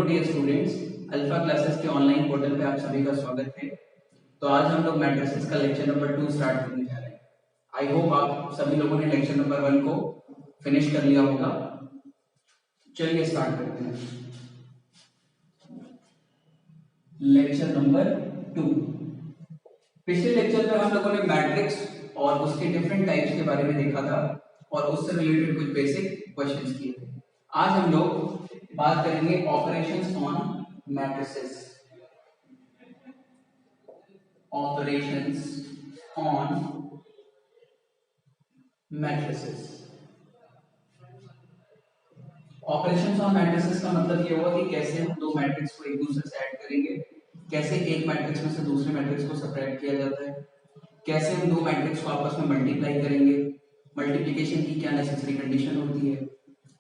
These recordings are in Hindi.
डियर स्टूडेंट्स, अल्फा क्लासेस के ऑनलाइन पोर्टल पे आप सभी का स्वागत है। तो आज हम लोग मैट्रिसेस का लेक्चर नंबर 2 स्टार्ट करने जा रहे हैं। आई होप आप सभी लोगों ने लेक्चर नंबर 1 को फिनिश कर लिया होगा। चलिए स्टार्ट करते हैं लेक्चर नंबर 2। पिछले लेक्चर में हम लोगों ने मैट्रिक्स और उसके डिफरेंट टाइप्स के बारे में देखा था और उससे रिलेटेड कुछ बेसिक क्वेश्चंस किए थे। आज हम लोग बात करेंगे operations on matrices. Operations on matrices. Operations on matrices का मतलब ये होगा कि कैसे हम दो मैट्रिक्स को एक दूसरे से ऐड करेंगे, कैसे एक मैट्रिक्स में से दूसरे मैट्रिक्स को सब्ट्रैक्ट किया जाता है, कैसे हम दो मैट्रिक्स को आपस में मल्टीप्लाई करेंगे, मल्टीप्लिकेशन की क्या नेसेसरी कंडीशन होती है।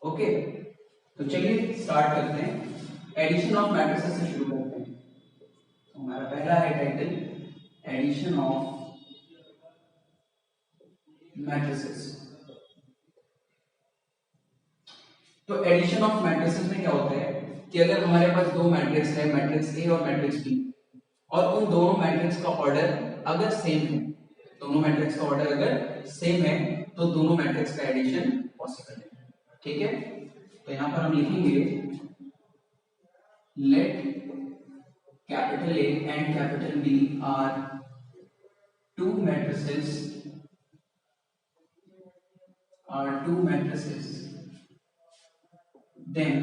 ओके, तो चलिए स्टार्ट करते हैं। एडिशन ऑफ मैट्रिसेस से शुरू करते हैं। तो हमारा पहला है टाइटल एडिशन ऑफ मैट्रिसेस। तो एडिशन ऑफ मैट्रिसेस में क्या होता है कि अगर हमारे पास दो मैट्रिक्स है, मैट्रिक्स ए और मैट्रिक्स बी, और उन दोनों मैट्रिक्स का ऑर्डर अगर सेम है, दोनों मैट्रिक्स का ऑर्डर अगर सेम है तो दोनों मैट्रिक्स का एडिशन पॉसिबल है। ठीक है, तो यहां पर हम लिखेंगे let capital A and capital B are two matrices, then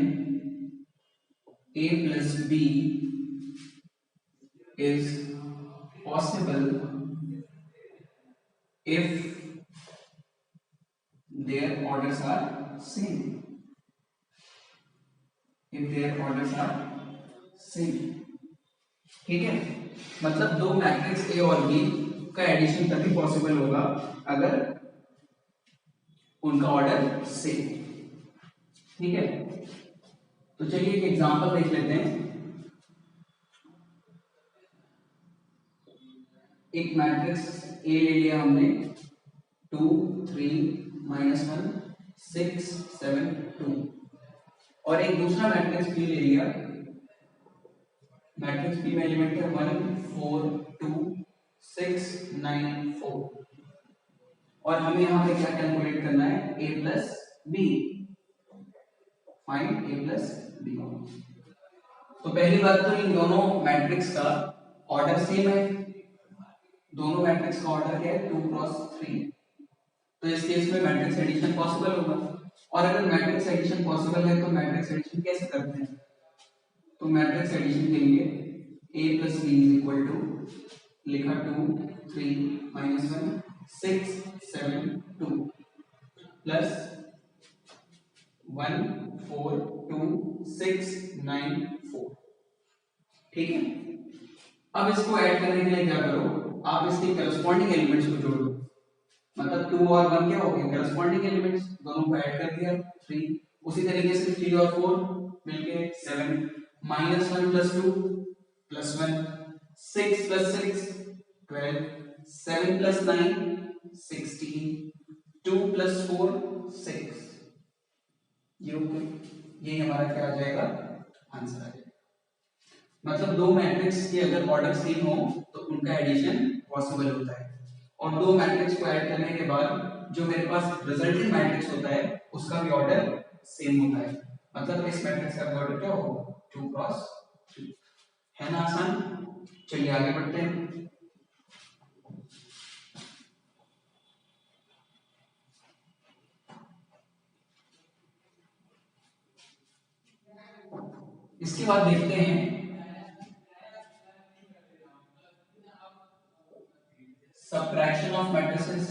A plus B is possible if their orders are same. If their orders are same, ठीक है, मतलब दो मैट्रिक्स ए और बी का एडिशन तभी पॉसिबल होगा अगर उनका ऑर्डर सेम। ठीक है, तो चलिए एक एग्जांपल देख लेते हैं। एक मैट्रिक्स ए ले लिया हमने 2 3 -1 6 7 2, और एक दूसरा मैट्रिक्स बी ले लिया। मैट्रिक्स बी में एलिमेंट है 1 4 2 6 9 4, और हमें यहाँ पे क्या कैलकुलेट करना है, a plus B. Find a plus B. तो पहली बात तो इन दोनों मैट्रिक्स का ऑर्डर सेम है। दोनों मैट्रिक्स का ऑर्डर क्या है, 2 क्रॉस 3, तो इस केस में मैट्रिक्स एडिशन पॉसिबल होगा। और अगर मैट्रिक्स एडिशन पॉसिबल है तो मैट्रिक्स एडिशन कैसे करते हैं, तो मैट्रिक्स एडिशन के लिए a plus B is equal to, लिखा 2 3 -1 6 7 2 प्लस 1 4 2 6 9 4। ठीक है, अब इसको ऐड करने के लिए क्या करो, आप इसके करस्पॉन्डिंग एलिमेंट्स को जोड़ दो। मतलब 2 और 1 क्या हो गए, करस्पॉन्डिंग एलिमेंट्स, दोनों को ऐड कर दिया 3। उसी तरीके से 3 और 4 मिलके 7, -1 plus 2 plus 1, 6 plus 6 12, 7 plus 9 16, 2 plus 4 6। ये हमारा क्या आ जाएगा, आंसर आ जाएगा। मतलब दो मैट्रिक्स के अगर ऑर्डर सेम हो तो उनका एडिशन पॉसिबल होता है, और दो मैट्रिक्स को ऐड करने के बाद जो मेरे पास रिजल्टिंग मैट्रिक्स होता है उसका भी ऑर्डर सेम होता है। मतलब इस मैट्रिक्स का ऑर्डर क्या होगा, 2 क्रॉस 3। है ना आसान। चलिए आगे बढ़ते हैं। इसके बाद देखते हैं subtraction of matrices।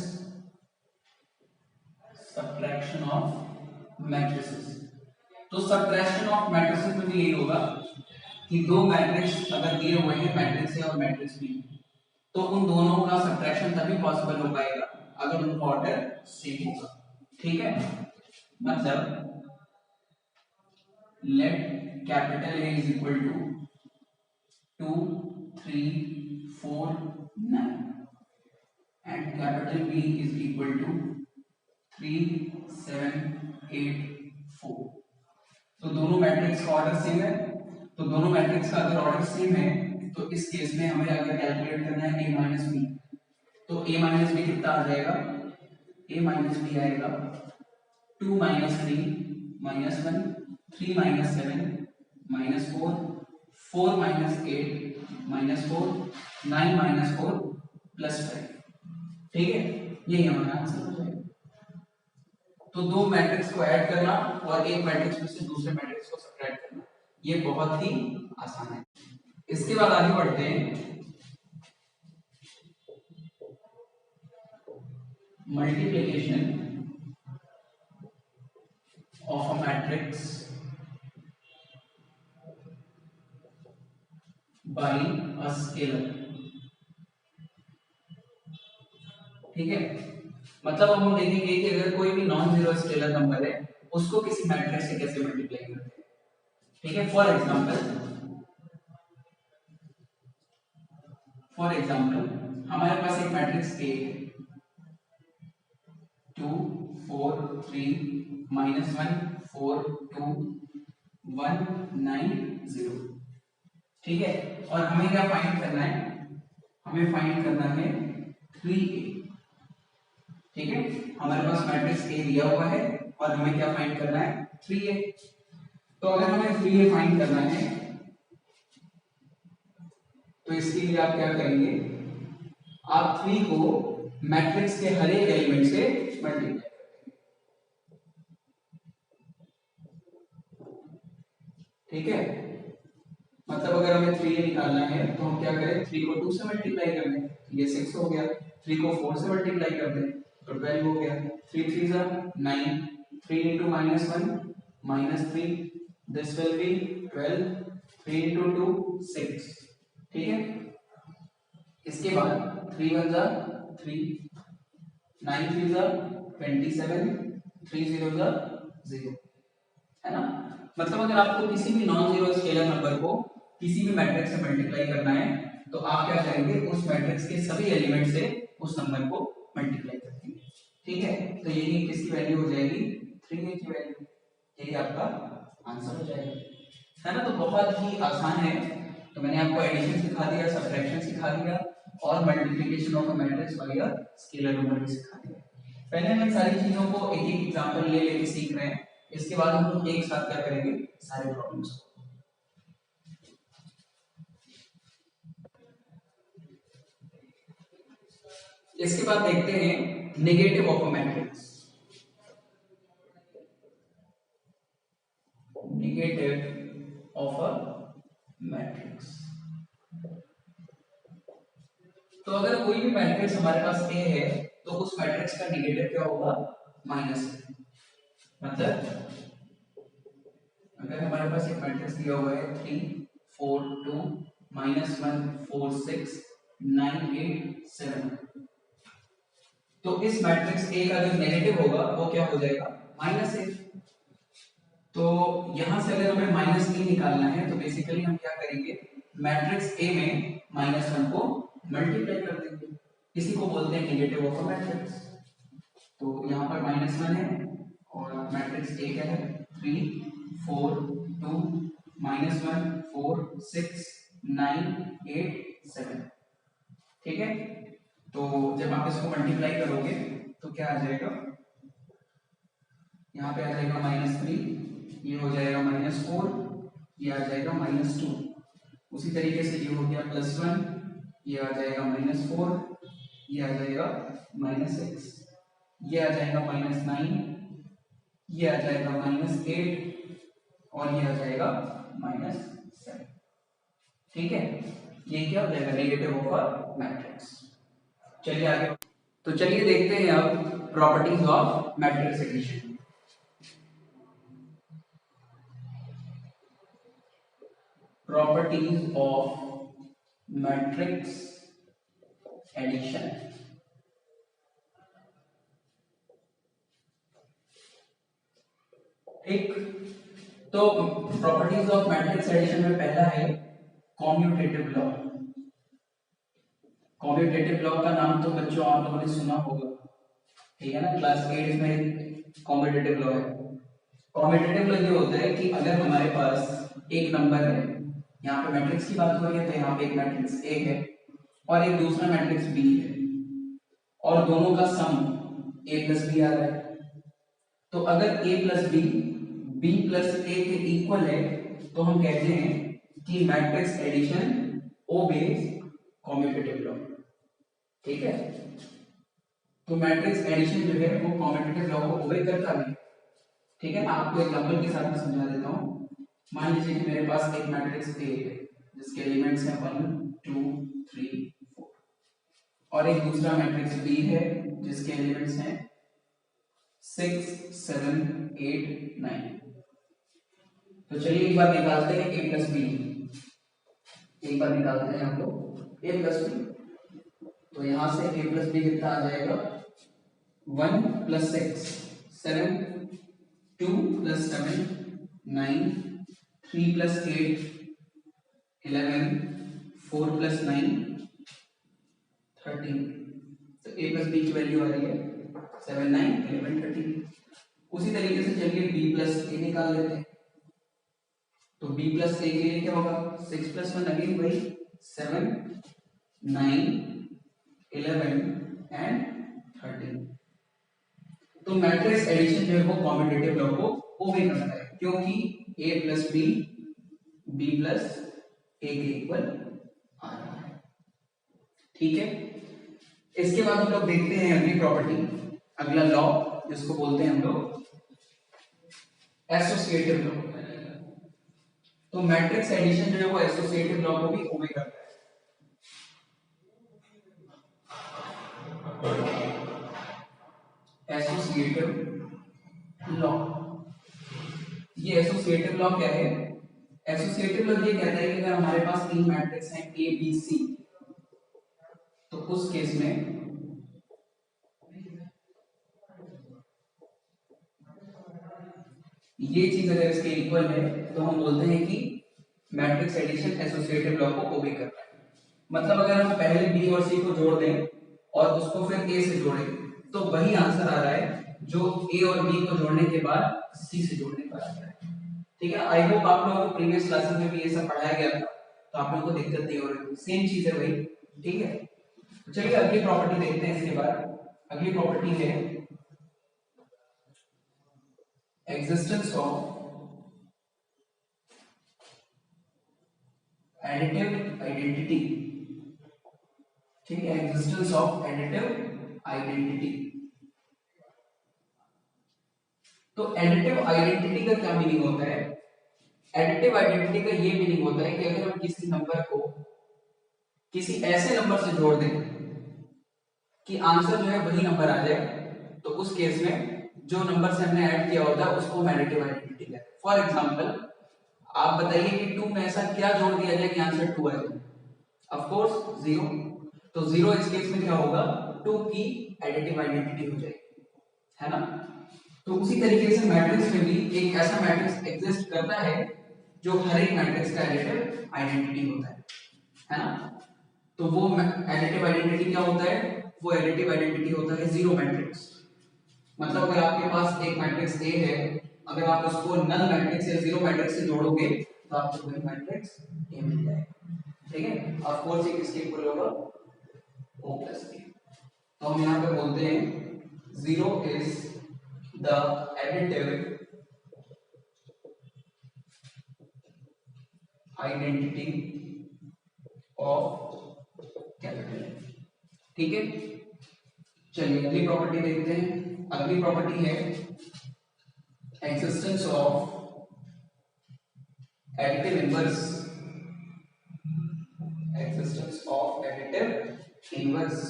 subtraction of matrices, तो subtraction of matrices में भी यही होगा कि दो मैट्रिक्स अगर दिए हुए हैं, मैट्रिक्स ए और मैट्रिक्स बी, तो उन दोनों का सब्ट्रैक्शन तभी पॉसिबल हो पाएगा अगर उनका ऑर्डर सेम होगा। ठीक है, मतलब let capital A is equal to 2 3 4 9 and capital B is equal to 3 7 8 4। तो दोनों मैट्रिक्स का ऑर्डर सेम है, तो दोनों मैट्रिक्स का अगर ऑर्डर सेम है तो इस केस में हमें अगर कैलकुलेट करना है a माइनस बी, तो a माइनस बी कितना आ जाएगा, a माइनस बी आएगा 2 minus 3 minus 1, 3 minus 7 minus 4, 4 minus 8 minus 4, 9 minus 4 plus 5। ठीक है, यही हमारा आंसर हो जाएगा। तो दो मैट्रिक्स को ऐड करना और एक मैट्रिक्स में से दूसरे मैट्रिक्स को सब्ट्रैक्ट करना, ये बहुत ही आसान है। इसके बाद आगे बढ़ते हैं, multiplication of a matrix by a scalar। ठीक है, मतलब हम देखेंगे कि अगर कोई भी नॉन जीरो स्केलर नंबर है उसको किसी मैट्रिक्स से कैसे मल्टीप्लाई करते हैं। ठीक है, फॉर एग्जांपल हमारे पास एक मैट्रिक्स A है 2 4 3 -1 4 2 1 9 0। ठीक है, और हमें क्या फाइंड करना है, हमें फाइंड करना है 3a। ठीक है, हमारे पास मैट्रिक्स A दिया हुआ है और हमें क्या फाइंड करना है 3a। तो अगर हमें 3a फाइंड करना है तो इसके लिए आप क्या करेंगे, आप 3 को मैट्रिक्स के हर एक एलिमेंट से मल्टीप्लाई करेंगे। ठीक है, मतलब अगर हमें 3a निकालना है तो हम क्या करें, 3 को 2 से मल्टीप्लाई कर दें, ये 6 हो गया। 3 को 4 से मल्टीप्लाई कर दें तो 12 हो गया। 3 3 जा 9, 3 into -1 -3, this will be 12, 3 into 2 6। ठीक है, इसके बाद 3 1 जा 3, 9 3 जा 27, 3 0 जा 0, है ना। मतलब अगर आपको किसी भी नॉन जीरो स्केलर नंबर को किसी भी मैट्रिक्स से मल्टीप्लाई करना है तो आप क्या करेंगे, उस मैट्रिक्स के सभी एलिमेंट से उस नंबर को मल्टीप्लाई कर देंगे। ठीक है, तो यही किसकी वैल्यू हो जाएगी, 3a की वैल्यू, यही आपका आंसर हो जाएगा, है ना। तो बहुत ही आसान है। तो मैंने आपको एडिशन सिखा दिया, सब्ट्रैक्शन सिखा दिया और multiplication of a matrix bye a scalar number भी सिखा दिया। पहले हम इन सारी चीजों को एक एक एग्जांपल ले लेके सीख रहे हैं, इसके बाद हम लोग एक साथ क्या करेंगे, सारे प्रॉब्लम्स को। इसके बाद देखते हैं negative of a matrix. Negative of a matrix, तो अगर कोई भी मैट्रिक्स हमारे पास A है तो उस मैट्रिक्स का नेगेटिव क्या होगा, माइनस। मतलब अगर हमारे पास एक मैट्रिक्स दिया हुआ है 3 4 2 -1 4 6 9 8 7, तो इस मैट्रिक्स A का जो नेगेटिव होगा वो क्या हो जाएगा, -1। तो यहां से अगर हमें -3 निकालना है तो बेसिकली हम क्या करेंगे, मैट्रिक्स A में -1 को मल्टीप्लाई कर देंगे, इसी को बोलते हैं नेगेटिव ऑफ अ मैट्रिक्स। तो यहाँ पर -1 है और मैट्रिक्स A क्या है 3 4 2 -1 4 6 9 8 7। ठीक है, तो जब आप इसको मल्टीप्लाई करोगे तो क्या आ जाएगा, यहाँ पे आ जाएगा -3, ये हो जाएगा -4, ये आ जाएगा -2। उसी तरीके से ये हो गया +1, ये आ जाएगा -4, ये आ जाएगा -6, ये आ जाएगा -9, ये आ जाएगा -8 और ये आ जाएगा -7। ठीक है, ये क्या हो जाएगा, नेगेटिव ऑफ अ मैट्रिक्स। चलिए आगे, तो चलिए देखते हैं अब properties of matrix addition. Properties of matrix addition. ठीक, तो प्रॉपर्टीज ऑफ मैट्रिक्स एडिशन में पहला है कॉम्यूटेटिव लॉ। कॉम्यूटेटिव लॉ का नाम तो बच्चों आप लोगों ने सुना होगा, ठीक है ना, क्लास 8 में कॉम्यूटेटिव लॉ है। कॉम्यूटेटिव लॉ ये होता है कि अगर हमारे पास एक नंबर है यहाँ पे मैट्रिक्स की बात हो रही है, तो यहाँ पे एक मैट्रिक्स ए है और एक दूसरा मैट्रिक्स बी है, और दोनों का सम ए प्लस बी आ रहा है। तो अगर A plus B plus A के इक्वल है, तो हम कहते हैं कि matrix addition obeys commutative law. ठीक है, तो मैट्रिक्स एडिशन जो है वो कॉम्यूटेटिव लॉ को ओबे करता है। ठीक है, मैं आपको एग्जांपल के साथ में समझा देता हूँ। मान लीजिए कि मेरे पास एक मैट्रिक्स ए है जिसके एलिमेंट्स हैं 1 2 3 4, और एक दूसरा मैट्रिक्स बी है जिसके एलिमेंट्स हैं 6 7 8 9। तो चलिए एक बार निकालते हैं a प्लस बी, एक बार निकालते हैं हम लोग a प्लस बी। तो यहां से a प्लस बी कितना आ जाएगा, 1 प्लस 6 7, 2 प्लस 7 9, 3 प्लस 8 11, 4 प्लस 9 13। तो a प्लस बी की वैल्यू आ रही है 7 9 11 13। उसी तरीके से चलिए b प्लस a निकाल लेते हैं। तो b प्लस a के लिए क्या होगा, 6 प्लस 1 अगेन वही 7 9 11 एंड 13। तो मैट्रिक्स एडिशन जो है वो कॉम्यूटेटिव लॉ को ओबे करता है, क्योंकि a plus b plus a के इक्वल आ रहा है। ठीक है, इसके बाद हम लोग देखते हैं अगली प्रॉपर्टी, अगला लॉ जिसको बोलते हैं हम लोग एसोसिएटिव लॉ। तो मैट्रिक्स एडिशन जो है वो एसोसिएटिव लॉ को भी ओबे करता है। एसोसिएटिव लॉ, ये एसोसिएटिव लॉ क्या है, एसोसिएटिव लॉ ये कहता है कि अगर हमारे पास तीन मैट्रिक्स हैं ए बी सी, तो उस केस में ये चीज अगर इसके इक्वल है तो हम बोलते हैं कि मैट्रिक्स एडिशन एसोसिएटिव लॉ को ओबे करता है। मतलब अगर हम पहले बी और सी को जोड़ दें और उसको फिर ए से जोड़ें, तो वही आंसर आ रहा है जो ए और बी को जोड़ने के बाद सी से जोड़ने पर आ रहा है। ठीक है, आई होप आप लोगों को प्रीवियस क्लासेस में भी ये सब पढ़ाया गया था, तो आप लोगों को दिक्कत नहीं हो रही, सेम चीज है भाई। ठीक है, चलिए अगली प्रॉपर्टी देखते हैं इसके बाद। अगली प्रॉपर्टी है एग्जिस्टेंस ऑफ एडिटिव आइडेंटिटी। ठीक है, एग्जिस्टेंस ऑफ एडिटिव आइडेंटिटी। तो एडिटिव आइडेंटिटी का क्या मीनिंग होता है, एडिटिव आइडेंटिटी का ये मीनिंग होता है कि अगर हम किसी नंबर को किसी ऐसे नंबर से जोड़ दें कि आंसर जो है वही नंबर आ जाए, तो उस केस में जो नंबर से हमने ऐड किया होता है उसको एडिटिव आइडेंटिटी कहते हैं। फॉर एग्जांपल आप बताइए कि 2 में ऐसा क्या जोड़ दिया जाए कि आंसर 2 आ जाए, ऑफ कोर्स 0। तो 0 इस केस में क्या होगा, 2 की एडिटिव आइडेंटिटी हो जाएगी, है ना। तो उसी तरीके से मैट्रिक्स में भी एक ऐसा मैट्रिक्स एग्जिस्ट करता है जो हर एक मैट्रिक्स का एडिटिव आइडेंटिटी होता है ना। तो वो एडिटिव आइडेंटिटी क्या होता है, वो एडिटिव आइडेंटिटी होता है जीरो मैट्रिक्स। मतलब अगर आपके पास एक मैट्रिक्स ए है, अगर आप उसको नल मैट्रिक्स या जीरो मैट्रिक्स से जोड़ोगे तो आपको वही मैट्रिक्स ए मिल जाएगा। ठीक है, ऑफ कोर्स ये किसके इक्वल होगा, ओ प्लस बी। तो हम यहाँ पे बोलते हैं zero is the additive identity of capital. ठीक है, चलिए अगली प्रॉपर्टी देखते हैं। अगली प्रॉपर्टी है existence of additive inverse. Existence of additive inverse.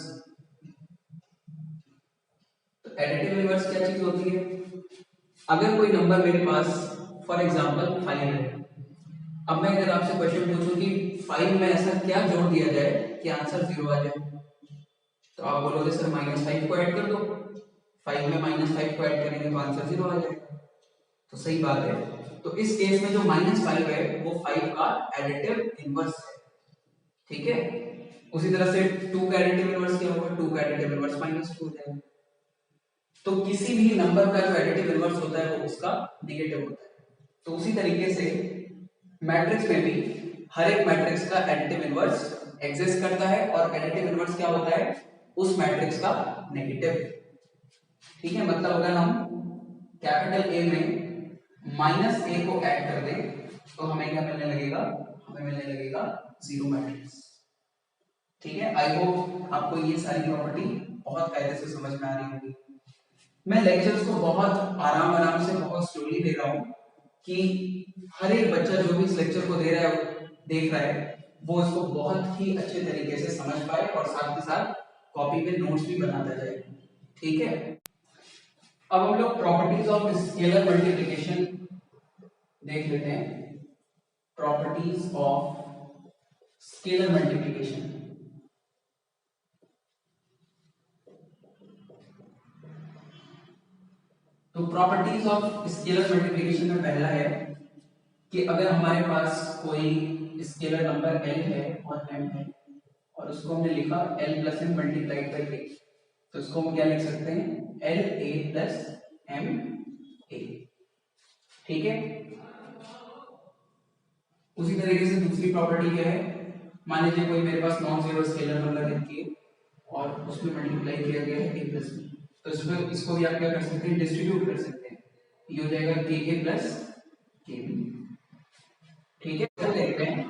तो एडिटिव इनवर्स क्या चीज होती है, अगर कोई नंबर मेरे पास फॉर एग्जांपल 5 है, अब मैं अगर आपसे क्वेश्चन पूछूं कि 5 में ऐसा क्या जोड़ दिया जाए कि आंसर 0 आ जाए, तो आप बोलोगे सर -5 को ऐड कर दो। 5 में -5 को ऐड करेंगे तो आंसर 0 आ जाएगा। तो सही बात है। तो इस केस में जो -5 है वो 5 का एडिटिव इनवर्स है। ठीक है, उसी तरह से 2 का एडिटिव इनवर्स क्या होगा, 2 का एडिटिव इनवर्स -2 हो जाएगा। तो किसी भी नंबर का जो एडिटिव इनवर्स होता है वो उसका नेगेटिव होता है। तो उसी तरीके से मैट्रिक्स में भी हर एक मैट्रिक्स का एडिटिव इनवर्स एग्जिस्ट करता है और एडिटिव इनवर्स क्या होता है, उस मैट्रिक्स का नेगेटिव। ठीक है, मतलब अगर हम कैपिटल ए में माइनस ए को ऐड कर दें तो हमें क्या मिलने लगेगा, हमें मिलने लगेगा जीरो मैट्रिक्स। ठीक है, आई होप आपको ये सारी प्रॉपर्टी बहुत कायदे से समझ में आ रही होगी। मैं लेक्चर्स को बहुत आराम से बहुत स्लोली दे रहा हूँ कि हर एक बच्चा जो भी इस लेक्चर को देख रहा है वो इसको बहुत ही अच्छे तरीके से समझ पाए और साथ ही साथ कॉपी पे नोट्स भी बनाता जाए। ठीक है, अब हम लोग प्रॉपर्टीज ऑफ स्केलर मल्टीप्लिकेशन देख लेते हैं। Properties of scalar multiplication. तो प्रॉपर्टीज ऑफ स्केलर मल्टीप्लिकेशन में पहला है कि अगर हमारे पास कोई स्केलर नंबर l है और m है और उसको हमने लिखा l plus m multiplied by a, तो इसको हम क्या लिख सकते हैं, l a plus m a। ठीक है, उसी तरीके से दूसरी प्रॉपर्टी क्या है, मान लीजिए कोई मेरे पास नॉन जीरो स्केलर नंबर है k और उसमें मल्टीप्लाई किया गया है a प्लस b, तो इसमें इसको भी आप क्या कर सकते हैं, डिस्ट्रीब्यूट कर सकते हैं, ये हो जाएगा k a plus k b। ठीक है, तो देखते हैं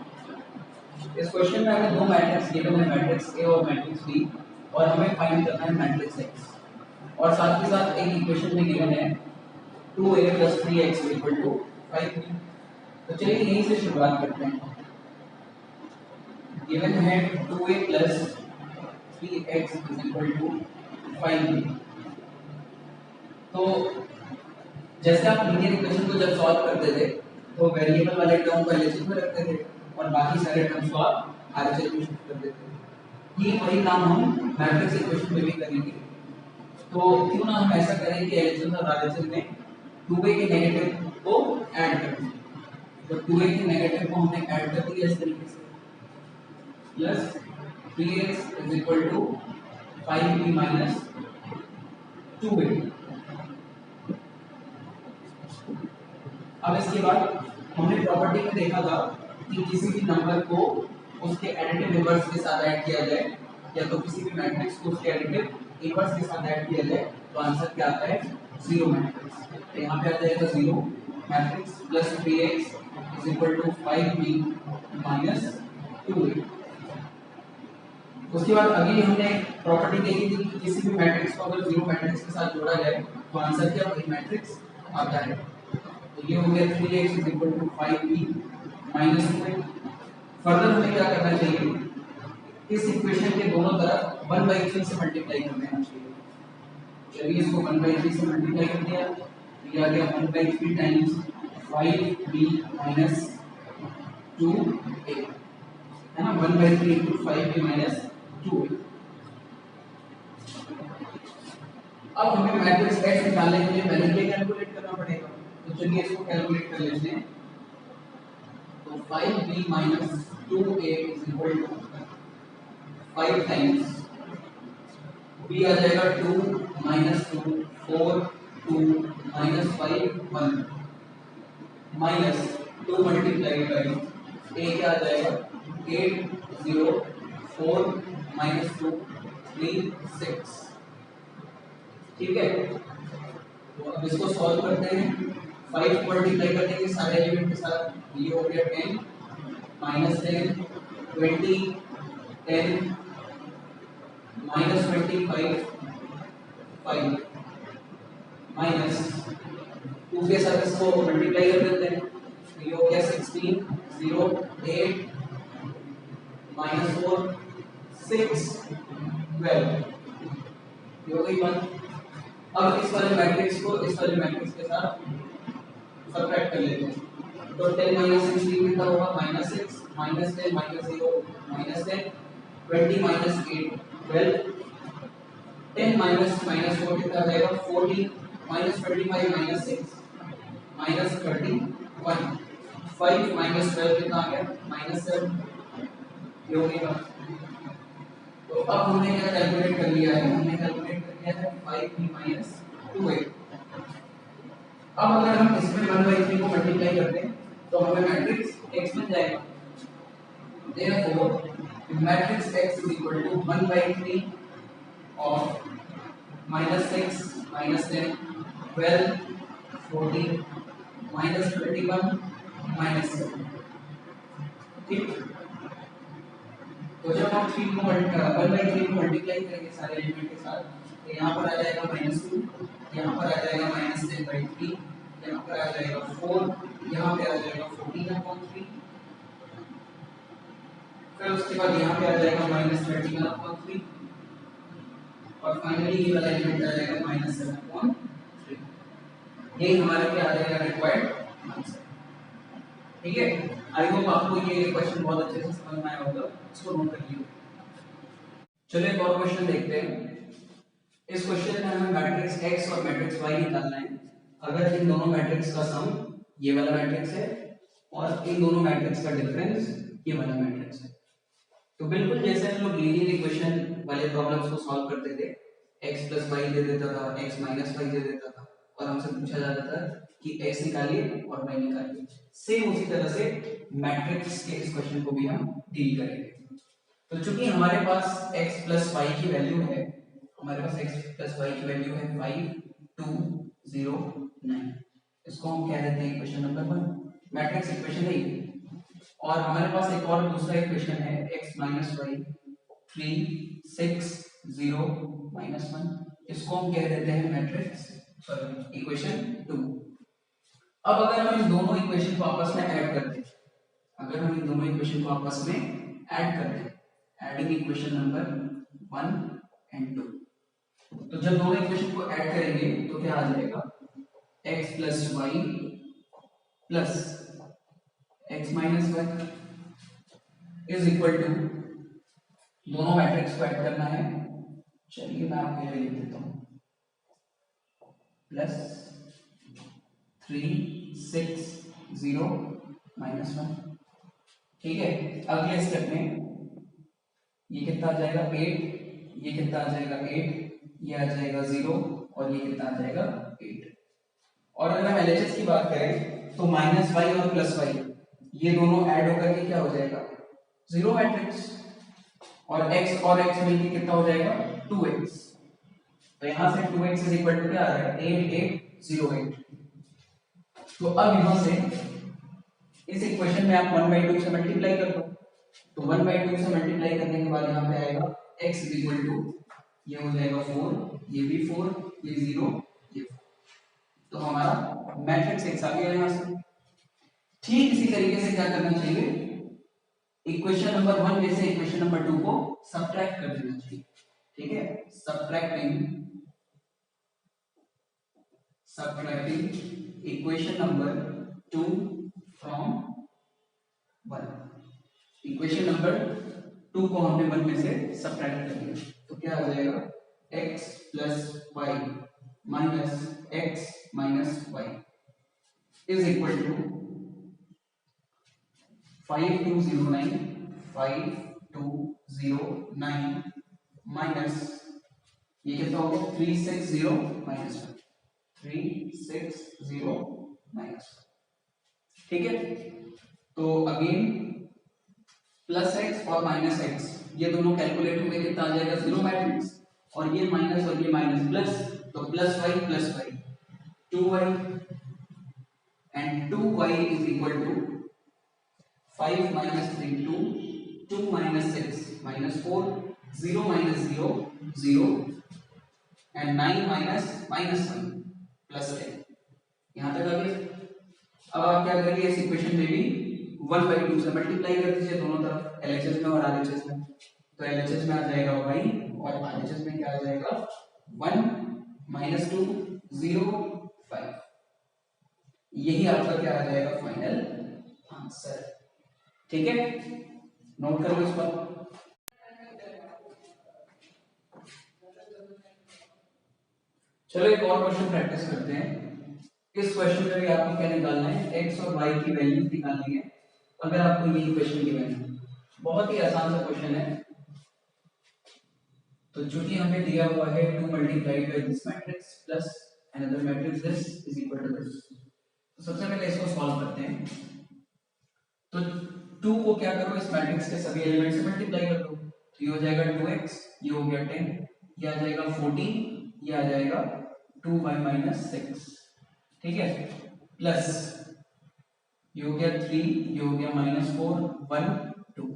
इस क्वेश्चन में हमें दो मैट्रिक्स गिवन है, मैट्रिक्स ए और मैट्रिक्स बी, और हमें फाइंड करना है मैट्रिक्स एक्स, और साथ ही साथ एक इक्वेशन में गिवन है 2a + 3x = 5b। तो चलिए यहीं से शुरुआत करते हैं। गिवन है 2a + 3x = 5b। तो जैसे आप लीनियर इक्वेशन को जब सॉल्व करते थे तो वेरिएबल वाले टर्म को एलएचएस में रखते थे और बाकी सारे टर्म्स को आप आरएचएस में शिफ्ट कर देते थे। ये वही काम हम मैट्रिक्स इक्वेशन में भी करेंगे। तो क्यों ना हम ऐसा करें कि एलएचएस और आरएचएस में 2a के नेगेटिव को ऐड कर दें। तो 2a के नेगेटिव को हमने ऐड कर दिया इस तरीके से, प्लस 3x = 5b - 2a। अब इसके बाद हमने प्रॉपर्टी में देखा था कि किसी भी नंबर को उसके एडिटिव इनवर्स के साथ ऐड किया जाए, या तो किसी भी मैट्रिक्स को उसके एडिटिव इनवर्स के साथ ऐड किया जाए तो आंसर क्या आता है, जीरो मैट्रिक्स। तो यहाँ पे आ जाएगा zero matrix plus 3x = 5b - 2a। उसके बाद अगली हमने प्रॉपर्टी देखी थी कि किसी भी मैट्रिक्स को अगर जीरो मैट्रिक्स के साथ जोड़ा जाए तो आंसर क्या, वही मैट्रिक्स आता है। तो ये हो गया 3x = 5b - 2a। फर्दर हमें क्या करना चाहिए, इस इक्वेशन के दोनों तरफ 1/3 से मल्टीप्लाई कर देना चाहिए। चलिए इसको 1/3 से मल्टीप्लाई कर दिया, ये आ गया 1/3 टाइम्स 5b - 2a, है ना, 1/3 × 5b - 2a। अब हमें मैट्रिक्स x निकालने के लिए पहले ये कैलकुलेट करना पड़ेगा, तो चलिए इसको कैलकुलेट कर लेते हैं। तो 5b - 2a = 5 टाइम्स b आ जाएगा 2 - 2 4 2 - 5 1 माइनस 2 मल्टीप्लाई बाई a क्या आ जाएगा 8 0 4 - 2 3 6। ठीक है, तो अब इसको सॉल्व करते हैं। 5 को मल्टीप्लाई कर देंगे सारे एलिमेंट के साथ, ये हो गया 10 -10 20 10 -25 5 माइनस 2 के साथ इसको मल्टीप्लाई कर देते हैं, तो ये हो गया 16 0 8 -4 6 12, ये हो गई 1। अब इस वाले मैट्रिक्स को इस वाले मैट्रिक्स के साथ सबट्रैक्ट कर लेते हैं। तो 10 - 16 कितना होगा, -6 -10 -0 -10 20 - 8 12 10 -4 कितना आ जाएगा 14 -25 - 6 -31 5 - 12 कितना आ गया -7, ये हो गया। तो अब हमने क्या कैलकुलेट कर लिया है, हमने कैलकुलेट कर लिया है 5b - 2a। अब अगर हम इसमें 1/3 को मल्टीप्लाई करते हैं तो हमें मैट्रिक्स x मिल जाएगा। Therefore, matrix X is equal to 1 by 3 of minus 6, minus 10, 12, 14, minus 21, minus 7. ठीक, तो जब हम 1/3 को मल्टीप्लाई करेंगे सारे एलिमेंट के साथ, तो यहाँ पर आ जाएगा -2, यहाँ पर आ जाएगा -10/3, यहाँ पर आ जाएगा 4, यहाँ पे आ जाएगा 14/3, फिर उसके बाद यहाँ पे आ जाएगा -31/3 और फाइनली ये वाला एलिमेंट आ जाएगा -7/3। ये हमारा क्या आ जाएगा रिक्वायर्ड आंसर। ठीक है, आई होप आपको ये क्वेश्चन बहुत अच्छे से समझ में आया होगा, इसको नोट कर लीजिए। चलिए एक और क्वेश्चन देखते हैं। इस क्वेश्चन में हमें मैट्रिक्स x और मैट्रिक्स y निकालना है। अगर इन दोनों मैट्रिक्स का सम ये वाला मैट्रिक्स है और इन दोनों मैट्रिक्स का डिफरेंस ये वाला मैट्रिक्स है, तो बिल्कुल जैसे हम लोग लीनियर इक्वेशन वाले प्रॉब्लम्स को सॉल्व करते थे, x + y दे देता था, x - y दे देता था और हमसे पूछा जाता था कि x निकालिए और y निकालिए। सेम उसी तरह से मैट्रिक्स के इस क्वेश्चन को भी हम डील करेंगे। तो चूंकि हमारे पास x + y की वैल्यू है, हमारे पास x + y की वैल्यू है 5 2 0 9, इसको हम कह देते हैं इक्वेशन नंबर 1, मैट्रिक्स इक्वेशन है ये। और हमारे पास एक और दूसरा इक्वेशन है x - y 3 6 0 -1, इसको हम कह देते हैं मैट्रिक्स सॉरी इक्वेशन 2। अब अगर हम इन दोनों इक्वेशन को आपस में ऐड करते हैं, अगर हम इन दोनों इक्वेशन को आपस में ऐड करते हैं, एडिंग इक्वेशन नंबर 1 एंड 2, तो जब दोनों इक्वेशन को ऐड करेंगे तो क्या आ जाएगा x + y plus x - y is equal to, दोनों मैट्रिक्स को ऐड करना है। चलिए मैं आपके लिए लिख देता हूं, प्लस 3 6 0 -1। ठीक है, अगले स्टेप में ये कितना आ जाएगा 8, ये कितना आ जाएगा 8, ये आ जाएगा 0 और ये कितना आ जाएगा 8। और अगर हम एलएचएस की बात करें तो -y और +y ये दोनों ऐड होकर के क्या हो जाएगा 0 मैट्रिक्स, और x और x मिलके कितना हो जाएगा 2x। तो यहां से 2x इज इक्वल टू क्या आ रहा है 8 8 0 8। तो अब यहां से इस इक्वेशन में आप 1/2 से मल्टीप्लाई कर दो, तो 1/2 से मल्टीप्लाई करने के बाद यहां पे आएगा x इज इक्वल टू, ये हो जाएगा 4, ये भी 4, ये 0 ये 4। तो हमारा मैट्रिक्स x आ गया यहां से। ठीक इसी तरीके से क्या करना चाहिए, इक्वेशन नंबर 1 में से इक्वेशन नंबर 2 को सब्ट्रैक्ट कर देना चाहिए। ठीक है, subtracting equation number 2 from 1, equation number 2 को हमने 1 में से सब्ट्रैक्ट कर दिया, तो क्या हो जाएगा x + y minus x minus y is equal to 5209 5209 minus ये कितना हो गया 360 माइनस 1 360 माइनस। ठीक है, तो अगेन प्लस x और माइनस x ये दोनों कैलकुलेट होंगे, कितना आ जाएगा 0 मैट्रिक्स, और ये माइनस और ये माइनस प्लस, तो +y 2y and 2y is equal to 5 minus 3 2 2 minus 6 minus 4 0 minus 0 0 and 9 minus minus 1 plus 10। यहां तक आ गया। अब आप क्या करेंगे, इस इक्वेशन में भी 1/2 से मल्टीप्लाई कर दीजिए दोनों तरफ, एलएचएस में और आरएचएस में। तो एलएचएस में आ जाएगा y और आरएचएस में क्या आ जाएगा 1 minus 2 0 5। यही आपका क्या आ जाएगा फाइनल आंसर। ठीक है, नोट करो इस पर। चलो एक और क्वेश्चन प्रैक्टिस करते हैं। इस क्वेश्चन में भी आपको क्या निकालना है, x और y की वैल्यू निकालनी है। अगर आपको ये क्वेश्चन गिवन है, बहुत ही आसान सा क्वेश्चन है। तो चूंकि हमें दिया हुआ है 2 multiplied by this matrix plus another matrix this is equal to this, तो सबसे पहले इसको सॉल्व करते हैं। तो 2 को को क्या करो, इस मैट्रिक्स के सभी एलिमेंट से मल्टीप्लाई कर दो, तो ये हो जाएगा 2x, ये हो गया 10, ये आ जाएगा 14, ये आ जाएगा 2y माइनस 6, ठीक है, प्लस ये हो गया 3, ये हो गया -4, 1 2,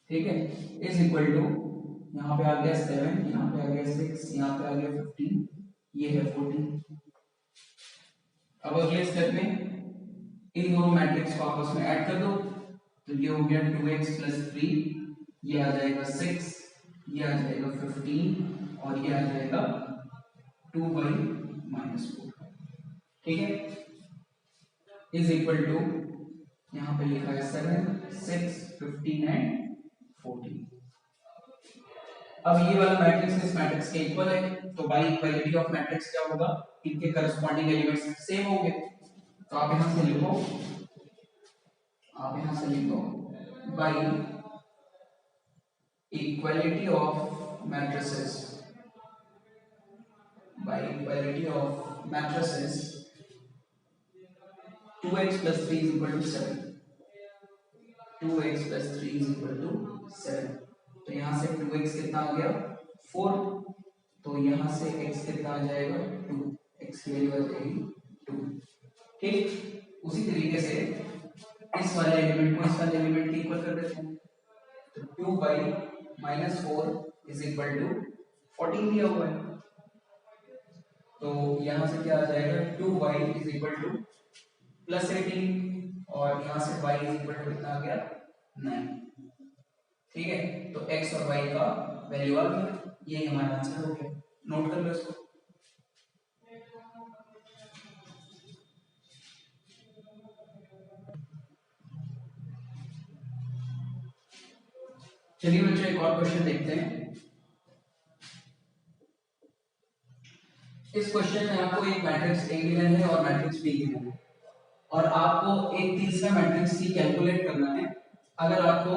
ठीक है, इज इक्वल टू यहाँ पे आ गया 7, यहाँ पे आ गया 6, यहाँ पे आ गया 15, ये है 14। अब अगले स्टेप में इन दोनों मैट्रिक्स को आपस में ऐड कर दो, तो ये हो गया 2x प्लस 3, ये आ जाएगा 6, ये आ जाएगा 15 और ये आ जाएगा 2y माइनस 4, ठीक है, इज इक्वल टू यहाँ पे लिखा है 7, 6, 15 एंड 14। अब ये वाला मैट्रिक्स इस मैट्रिक्स के इक्वल है, तो बाय इक्वालिटी ऑफ मैट्रिक्स क्या होगा, इनके करस्पॉन्डिंग एलिमेंट्स सेम होंगे, तो आप यहां से लिखो, by equality of matrices, by equality of matrices 2x plus 3 is equal to 7, 2x plus 3 is equal to 7, तो यहाँ से 2x कितना आ गया 4, तो यहाँ से x कितना आ जाएगा 2, x की वैल्यू आ जाएगी 2, ठीक। उसी तरीके से इस वाले एलिमेंट को इस वाले एलिमेंट के इक्वल कर देते हैं, तो 2 by -4 is equal to 14 दिया हुआ है, तो यहाँ से क्या आ जाएगा 2y is equal to plus 18 और यहाँ से y is equal to कितना आ गया 9, ठीक है, तो x और y का वैल्यू आ गया, ये हमारा आंसर हो गया, नोट कर लो इसको। चलिए बच्चों एक और क्वेश्चन देखते हैं। इस क्वेश्चन में आपको एक मैट्रिक्स A गिवन है और मैट्रिक्स B गिवन है, और आपको एक तीसरा मैट्रिक्स C कैलकुलेट करना है। अगर आपको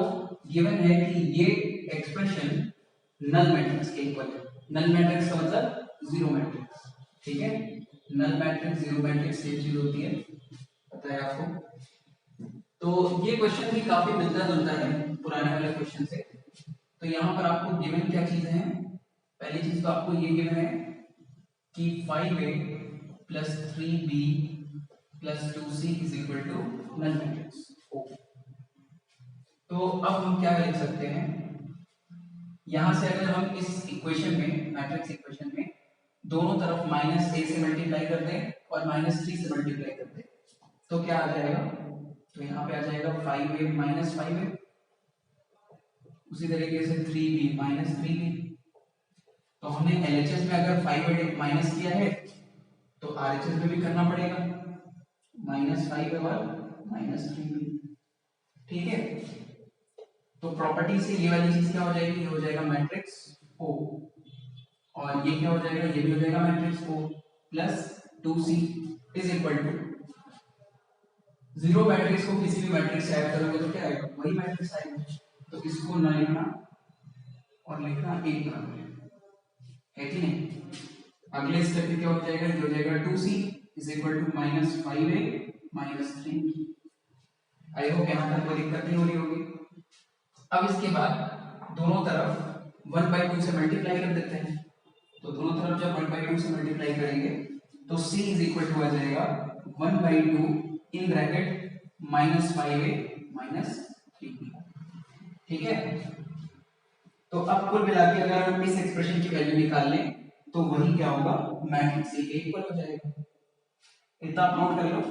गिवन है कि ये एक्सप्रेशन नल मैट्रिक्स के इक्वल है, नल मैट्रिक्स का मतलब जीरो मैट्रिक्स, ठीक है, null matrix zero matrix same चीज होती है, पता है आपको। तो ये क्वेश्चन भी काफी मिलता जुलता है पुराने वाले क्वेश्चन से। तो यहाँ पर आपको गिवन क्या चीजें हैं, पहली चीज तो आपको ये गिवन है कि 5a plus 3b plus 2c is equal to null matrix O। तो अब हम क्या लिख सकते हैं, यहां से अगर हम इस इक्वेशन में, मैट्रिक्स इक्वेशन में दोनों तरफ -a से मल्टीप्लाई कर दें और -3 से मल्टीप्लाई कर दें, तो क्या आ जाएगा, तो यहाँ पे आ जाएगा 5a माइनस 5a, उसी तरीके से 3b माइनस 3b। तो हमने LHS में अगर 5a माइनस किया है तो RHS में भी करना पड़ेगा, -5a और -3b, ठीक है। तो प्रॉपर्टी से ये वाली चीज क्या हो जाएगी, ये हो जाएगा मैट्रिक्स O, और ये क्या हो जाएगा, ये भी हो जाएगा matrix O plus 2c is equal to zero matrix को किसी भी मैट्रिक्स से ऐड करोगे तो क्या आएगा, वही मैट्रिक्स आएगा। तो इसको ना लिखना और लिखना एक बराबर है कि नहीं। अगले स्टेप में क्या हो जाएगा, ये हो जाएगा 2c is equal to -5a minus 3। I hope यहाँ तक कोई दिक्कत नहीं हो रही होगी। अब इसके बाद दोनों तरफ 1/2 से मल्टीप्लाई कर देते हैं, तो दोनों तरफ जब 1/2 से मल्टीप्लाई करेंगे तो c इज इक्वल टू आ जाएगा 1/2 in bracket -5a minus 3b, ठीक है। तो अब कुल मिला के अगर हम इस एक्सप्रेशन की वैल्यू निकाल लें तो वही क्या होगा, मैट्रिक्स A के इक्वल हो जाएगा। इतना आप नोट कर लो।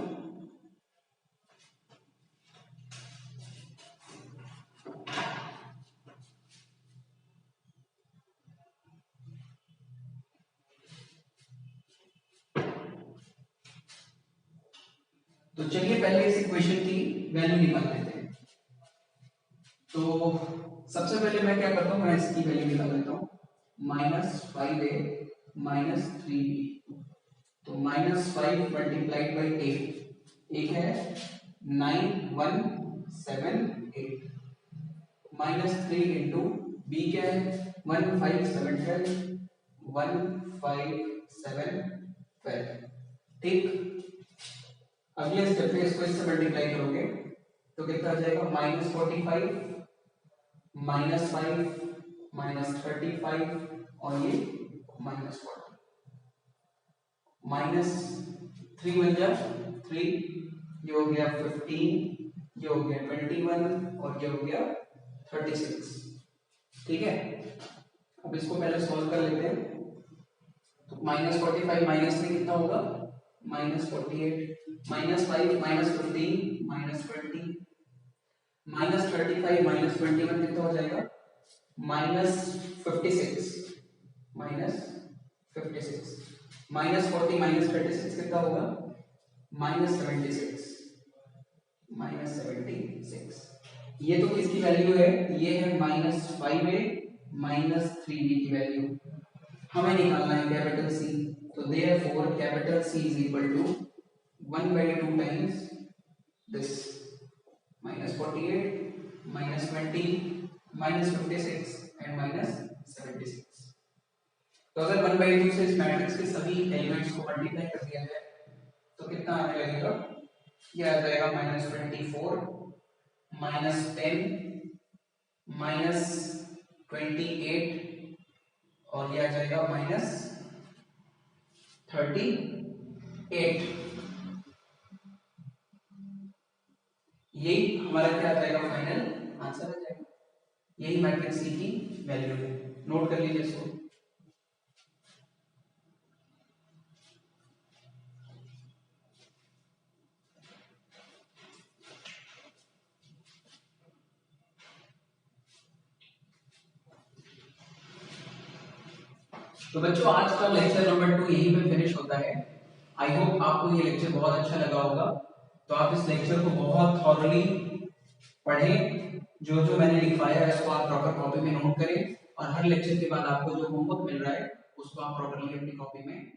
तो चलिए पहले इस इक्वेशन की वैल्यू निकाल लेते हैं। तो सबसे पहले मैं क्या करता हूं, मैं इसकी वैल्यू निकाल लेता हूं, -5a माइनस 3b, तो -5 मल्टीप्लाइड बाई 8, एक है 9178 -3 इंटू b क्या है 15712 15712, ठीक। अगले स्टेप पे इसको इससे मल्टीप्लाई करोगे तो कितना आ जाएगा -45 -5 -35 और ये -40 -3 बन जा 3, ये हो गया 15, ये हो गया 21 और ये हो गया 36। ठीक है, अब इसको पहले सॉल्व कर लेते हैं। तो -45 -3 कितना होगा -48, -5 -15 -20, -35 -21 कितना हो जाएगा -56 -56, -40 -36 कितना होगा -76 -76। ये तो किसकी वैल्यू है, ये है -5a -3b की वैल्यू हमें निकालना है कैपिटल सी। तो therefore capital C is equal to 1/2 times this -48 -20 -56 and -76। तो अगर 1/2 से इस मैट्रिक्स के सभी एलिमेंट्स को मल्टीप्लाई कर दिया जाए तो कितना आने लगेगा, ये आ जाएगा -24 -10 -28 और ये आ जाएगा -38। यही हमारा क्या आ जाएगा, फाइनल आंसर आ जाएगा। यही मैट्रिक्स सी की वैल्यू है, नोट कर लीजिए इसको। तो बच्चों आज का लेक्चर नंबर 2 यहीं पे फिनिश होता है। आई होप आपको ये लेक्चर बहुत अच्छा लगा होगा। तो आप इस लेक्चर को बहुत थॉरली पढ़ें, जो जो मैंने लिखवाया है उसको आप प्रॉपर कॉपी में नोट करें और हर लेक्चर के बाद आपको जो होमवर्क मिल रहा है उसको आप प्रॉपरली अपनी कॉपी में